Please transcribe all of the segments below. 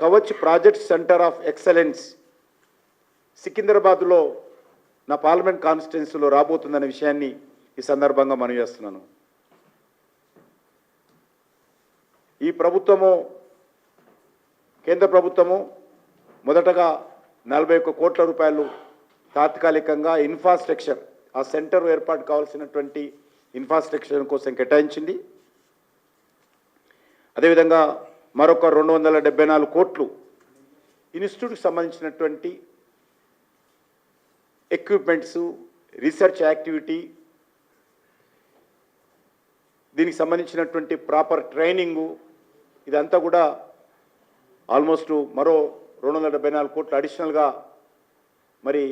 Kavach project centre of excellence సికింద్రాబాద్లో నా parliament కాన్స్టిట్యున్సీలో రాబోతుందనే విషయాన్ని ఈ సందర్భంగా మనవి చేస్తున్నాను. ఈ ప్రభుత్వము, కేంద్ర ప్రభుత్వము మొదటగా 41 కోట్ల రూపాయలు తాత్కాలికంగా ఇన్ఫ్రాస్ట్రక్చర్, ఆ సెంటర్ ఏర్పాటు కావాల్సినటువంటి ఇన్ఫ్రాస్ట్రక్చర్ కోసం కేటాయించింది. అదేవిధంగా మరొక 274 కోట్లు ఇన్స్టిట్యూట్కి సంబంధించినటువంటి ఎక్విప్మెంట్స్, రీసెర్చ్ యాక్టివిటీ, దీనికి సంబంధించినటువంటి ప్రాపర్ ట్రైనింగు, ఇదంతా కూడా ఆల్మోస్ట్ మరో 274 కోట్లు అడిషనల్గా మరి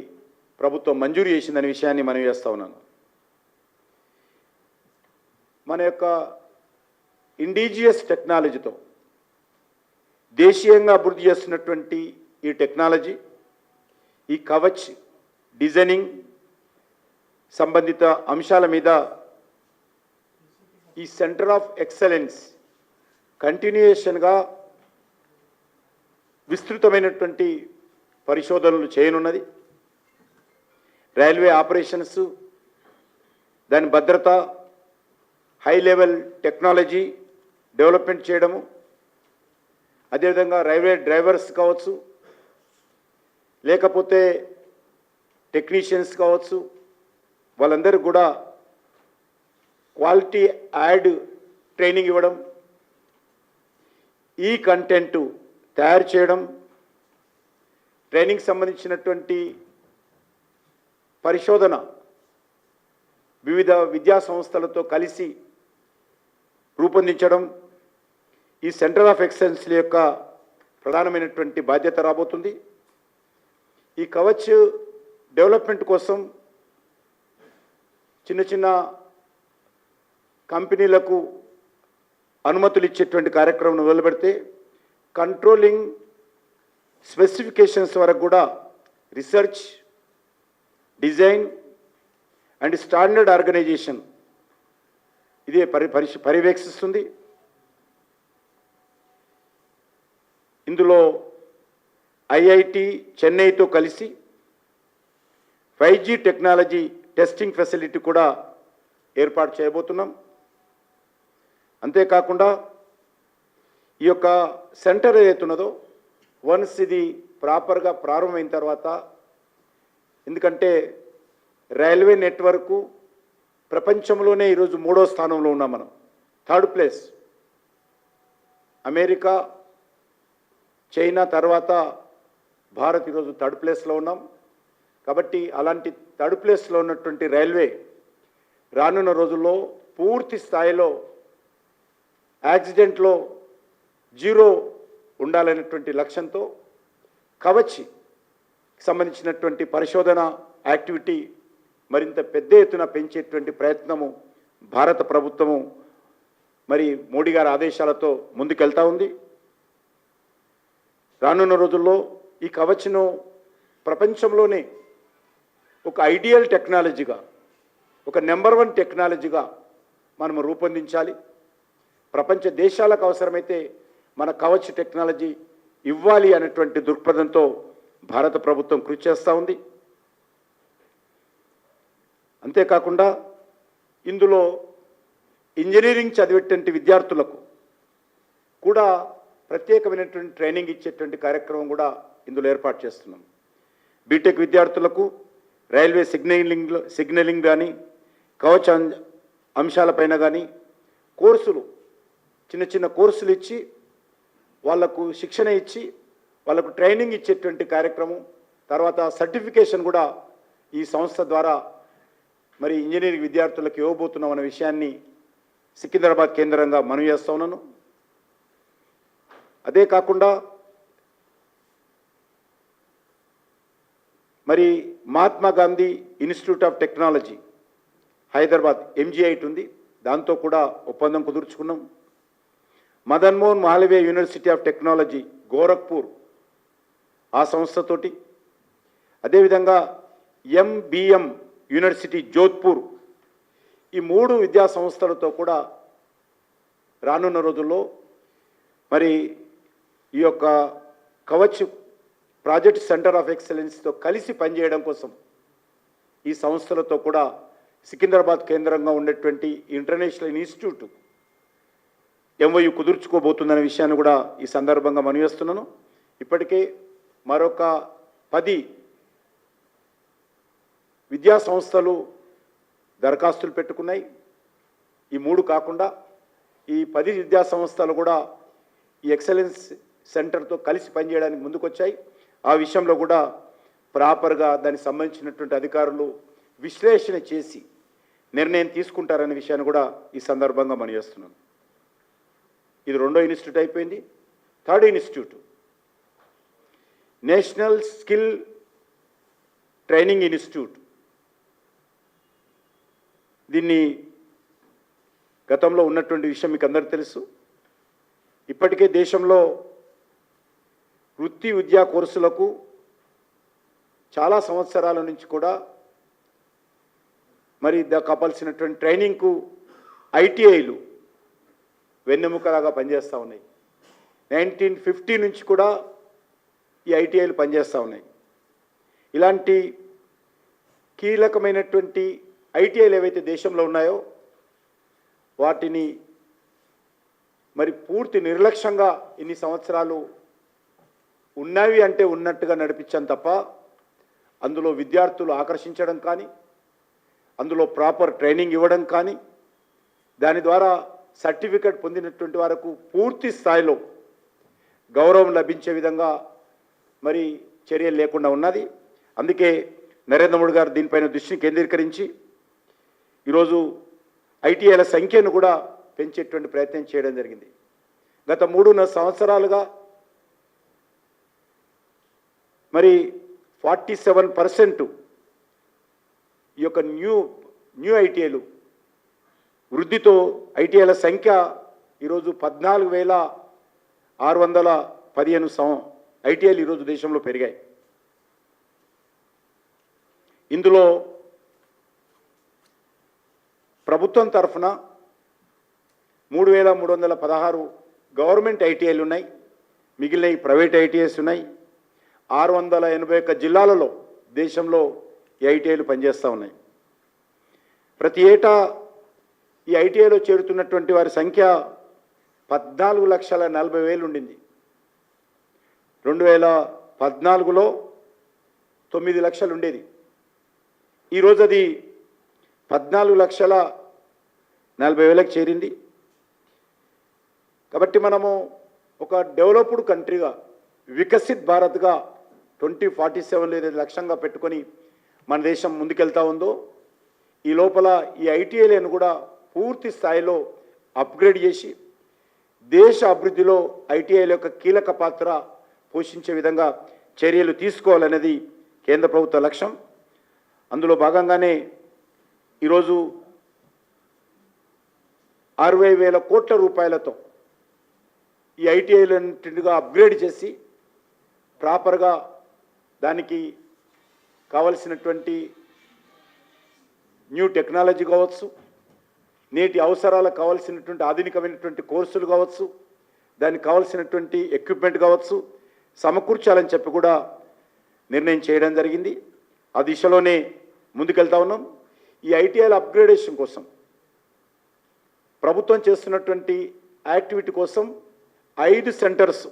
ప్రభుత్వం మంజూరు చేసిందనే విషయాన్ని మనం చేస్తూ ఉన్నాను. మన యొక్క ఇండిజియస్ టెక్నాలజీతో దేశీయంగా అభివృద్ధి చేస్తున్నటువంటి ఈ టెక్నాలజీ, ఈ కవచ్ డిజైనింగ్ సంబంధిత అంశాల మీద ఈ సెంటర్ ఆఫ్ ఎక్సలెన్స్ కంటిన్యూయేషన్గా విస్తృతమైనటువంటి పరిశోధనలు చేయనున్నది. రైల్వే ఆపరేషన్స్, దాని భద్రత, హై లెవెల్ టెక్నాలజీ డెవలప్మెంట్ చేయడము, అదేవిధంగా రైల్వే డ్రైవర్స్ కావచ్చు, లేకపోతే టెక్నీషియన్స్ కావచ్చు, వాళ్ళందరికీ కూడా క్వాలిటీ యాడ్ ట్రైనింగ్ ఇవ్వడం, ఈ కంటెంట్ తయారు చేయడం, ట్రైనింగ్ సంబంధించినటువంటి పరిశోధన వివిధ విద్యా సంస్థలతో కలిసి రూపొందించడం ఈ సెంటర్ ఆఫ్ ఎక్సలెన్స్ యొక్క ప్రధానమైనటువంటి బాధ్యత రాబోతుంది. ఈ కవచ్ డెవలప్మెంట్ కోసం చిన్న చిన్న కంపెనీలకు అనుమతులు ఇచ్చేటువంటి కార్యక్రమం మొదలుపెడితే కంట్రోలింగ్ స్పెసిఫికేషన్స్ వరకు కూడా research, design and standard organization ఇదే పర్యవేక్షిస్తుంది. ఇందులో ఐఐటి చెన్నైతో కలిసి 5G టెక్నాలజీ టెస్టింగ్ ఫెసిలిటీ కూడా ఏర్పాటు చేయబోతున్నాం. అంతేకాకుండా ఈ యొక్క సెంటర్ ఏదైతున్నదో వన్స్ ఇది ప్రాపర్గా ప్రారంభమైన తర్వాత, ఎందుకంటే రైల్వే నెట్వర్కు ప్రపంచంలోనే ఈరోజు 3వ స్థానంలో ఉన్నాం మనం, 3rd ప్లేస్. అమెరికా, చైనా తర్వాత భారత్ ఈరోజు 3rd ప్లేస్లో ఉన్నాం. కాబట్టి అలాంటి 3rd ప్లేస్లో ఉన్నటువంటి రైల్వే రానున్న రోజుల్లో పూర్తి స్థాయిలో యాక్సిడెంట్లో 0 ఉండాలనేటువంటి లక్ష్యంతో కవచ్ సంబంధించినటువంటి పరిశోధన యాక్టివిటీ మరింత పెద్ద ఎత్తున పెంచేటువంటి ప్రయత్నము భారత ప్రభుత్వము మరి మోడీ గారి ఆదేశాలతో ముందుకెళ్తా ఉంది. రానున్న రోజుల్లో ఈ కవచ్ను ప్రపంచంలోనే ఒక ఐడియల్ టెక్నాలజీగా, ఒక నెంబర్ 1 టెక్నాలజీగా మనం రూపొందించాలి. ప్రపంచ దేశాలకు అవసరమైతే మన కవచ్ టెక్నాలజీ ఇవ్వాలి అనేటువంటి దృక్పథంతో భారత ప్రభుత్వం కృషి చేస్తూ ఉంది. అంతేకాకుండా ఇందులో ఇంజనీరింగ్ చదివేటువంటి విద్యార్థులకు కూడా ప్రత్యేకమైనటువంటి ట్రైనింగ్ ఇచ్చేటువంటి కార్యక్రమం కూడా ఇందులో ఏర్పాటు చేస్తున్నాం. బీటెక్ విద్యార్థులకు రైల్వే సిగ్నలింగ్ కానీ కవచ్ అంశాలపైన కానీ కోర్సులు, చిన్న చిన్న కోర్సులు ఇచ్చి వాళ్లకు శిక్షణ ఇచ్చి వాళ్ళకు ట్రైనింగ్ ఇచ్చేటువంటి కార్యక్రమం, తర్వాత సర్టిఫికేషన్ కూడా ఈ సంస్థ ద్వారా మరి ఇంజనీరింగ్ విద్యార్థులకు ఇవ్వబోతున్నాం అనే విషయాన్ని సికింద్రాబాద్ కేంద్రంగా మనవి చేస్తూ ఉన్నాను. అదే కాకుండా మరి Mahatma Gandhi institute of technology Hyderabad MGIT ఉంది, దాంతో కూడా ఒప్పందం కుదుర్చుకున్నాం. Madan Mohan Malaviya university of technology Gorakhpur ఆ సంస్థతోటి, అదేవిధంగా MBM యూనివర్సిటీ జోధ్పూర్, ఈ 3 విద్యా సంస్థలతో కూడా రానున్న రోజుల్లో మరి ఈ యొక్క కవచ్ ప్రాజెక్ట్ సెంటర్ ఆఫ్ ఎక్సలెన్స్తో కలిసి పనిచేయడం కోసం ఈ సంస్థలతో కూడా సికింద్రాబాద్ కేంద్రంగా ఉన్నటువంటి ఇంటర్నేషనల్ ఇన్స్టిట్యూట్ ఎంఓయు కుదుర్చుకోబోతుందనే విషయాన్ని కూడా ఈ సందర్భంగా మనవిస్తున్నాను. ఇప్పటికే మరొక 10 విద్యా సంస్థలు దరఖాస్తులు పెట్టుకున్నాయి. ఈ 3 కాకుండా ఈ 10 విద్యా సంస్థలు కూడా ఈ ఎక్సలెన్స్ సెంటర్తో కలిసి పనిచేయడానికి ముందుకొచ్చాయి. ఆ విషయంలో కూడా ప్రాపర్గా దానికి సంబంధించినటువంటి అధికారులు విశ్లేషణ చేసి నిర్ణయం తీసుకుంటారనే విషయాన్ని కూడా ఈ సందర్భంగా మనవిస్తున్నాను. ఇది 2వ ఇన్స్టిట్యూట్ అయిపోయింది. 3rd institute national skill training institute. దీన్ని గతంలో ఉన్నటువంటి విషయం మీకు అందరికీ తెలుసు. ఇప్పటికే దేశంలో వృత్తి విద్యా కోర్సులకు చాలా సంవత్సరాల నుంచి కూడా మరి కావాల్సినటువంటి ట్రైనింగ్కు ఐటీఐలు వెన్నెముకలాగా పనిచేస్తూ ఉన్నాయి. 1950 నుంచి కూడా ఈ ఐటీఐలు పనిచేస్తూ ఉన్నాయి. ఇలాంటి కీలకమైనటువంటి ఐటీఐలు ఏవైతే దేశంలో ఉన్నాయో వాటిని మరి పూర్తి నిర్లక్ష్యంగా ఇన్ని సంవత్సరాలు ఉన్నవి అంటే ఉన్నట్టుగా నడిపించాను తప్ప అందులో విద్యార్థులు ఆకర్షించడం కానీ, అందులో ప్రాపర్ ట్రైనింగ్ ఇవ్వడం కానీ, దాని ద్వారా సర్టిఫికెట్ పొందినటువంటి వరకు పూర్తి స్థాయిలో గౌరవం లభించే విధంగా మరి చర్యలు లేకుండా ఉన్నది. అందుకే నరేంద్ర మోడీ గారు దీనిపైన దృష్టిని కేంద్రీకరించి ఈరోజు ఐటీఐల సంఖ్యను కూడా పెంచేటువంటి ప్రయత్నం చేయడం జరిగింది. గత 3.5 సంవత్సరాలుగా మరి 47% ఈ యొక్క న్యూ ఐటీఐలు వృద్ధితో ఐటీఐల సంఖ్య ఈరోజు 14,615 ఐటీఐలు ఈరోజు దేశంలో పెరిగాయి. ఇందులో ప్రభుత్వం తరఫున 3,316 గవర్నమెంట్ ఐటీఐలు ఉన్నాయి. మిగిలిన ప్రైవేట్ ఐటీఐస్ ఉన్నాయి. 681 జిల్లాలలో దేశంలో ఈ ఐటీఐలు పనిచేస్తూ ఉన్నాయి. ప్రతి ఏటా ఈ ఐటీఐలో చేరుతున్నటువంటి వారి సంఖ్య 14,40,000 ఉండింది. 2014లో 9 లక్షలు ఉండేది. ఈరోజు అది 14,40,000కి చేరింది. కాబట్టి మనము ఒక డెవలప్డ్ కంట్రీగా, వికసిత్ భారత్గా 2047 ఏదైతే లక్ష్యంగా పెట్టుకొని మన దేశం ముందుకెళ్తా ఉందో ఈ లోపల ఈ ఐటీఐలను కూడా పూర్తి స్థాయిలో అప్గ్రేడ్ చేసి దేశ అభివృద్ధిలో ఐటీఐల యొక్క కీలక పాత్ర పోషించే విధంగా చర్యలు తీసుకోవాలనేది కేంద్ర ప్రభుత్వ లక్ష్యం. అందులో భాగంగానే ఈరోజు 60,000 కోట్ల రూపాయలతో ఈ ఐటీఐలన్నింటిగా అప్గ్రేడ్ చేసి ప్రాపర్గా దానికి కావలసినటువంటి న్యూ టెక్నాలజీ కావచ్చు, నేటి అవసరాలకు కావాల్సినటువంటి ఆధునికమైనటువంటి కోర్సులు కావచ్చు, దానికి కావాల్సినటువంటి ఎక్విప్మెంట్ కావచ్చు సమకూర్చాలని చెప్పి కూడా నిర్ణయం చేయడం జరిగింది. ఆ దిశలోనే ముందుకెళ్తా ఉన్నాం. ఈ ఐటీఐల అప్గ్రేడేషన్ కోసం ప్రభుత్వం చేస్తున్నటువంటి యాక్టివిటీ కోసం 5 సెంటర్స్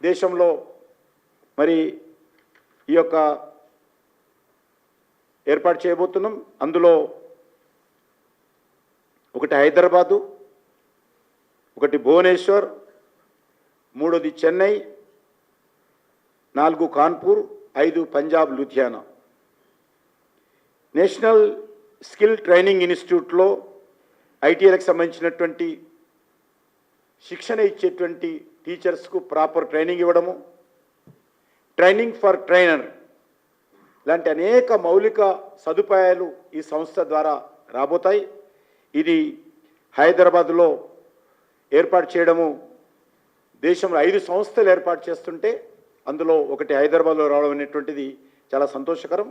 దేశంలో మరి ఈ యొక్క ఏర్పాటు చేయబోతున్నాం. అందులో ఒకటి హైదరాబాదు, ఒకటి భువనేశ్వర్, 3వది Chennai, 4 Kanpur, 5 Punjab Ludhiana. National skill training ఇన్స్టిట్యూట్లో ఐటీఐలకు సంబంధించినటువంటి శిక్షణ ఇచ్చేటువంటి టీచర్స్కు ప్రాపర్ ట్రైనింగ్ ఇవ్వడము, ట్రైనింగ్ ఫర్ ట్రైనర్ లాంటి అనేక మౌలిక సదుపాయాలు ఈ సంస్థ ద్వారా రాబోతాయి. ఇది హైదరాబాద్లో ఏర్పాటు చేయడము, దేశంలో 5 సంస్థలు ఏర్పాటు చేస్తుంటే అందులో ఒకటి హైదరాబాద్లో రావడం అనేటువంటిది చాలా సంతోషకరం.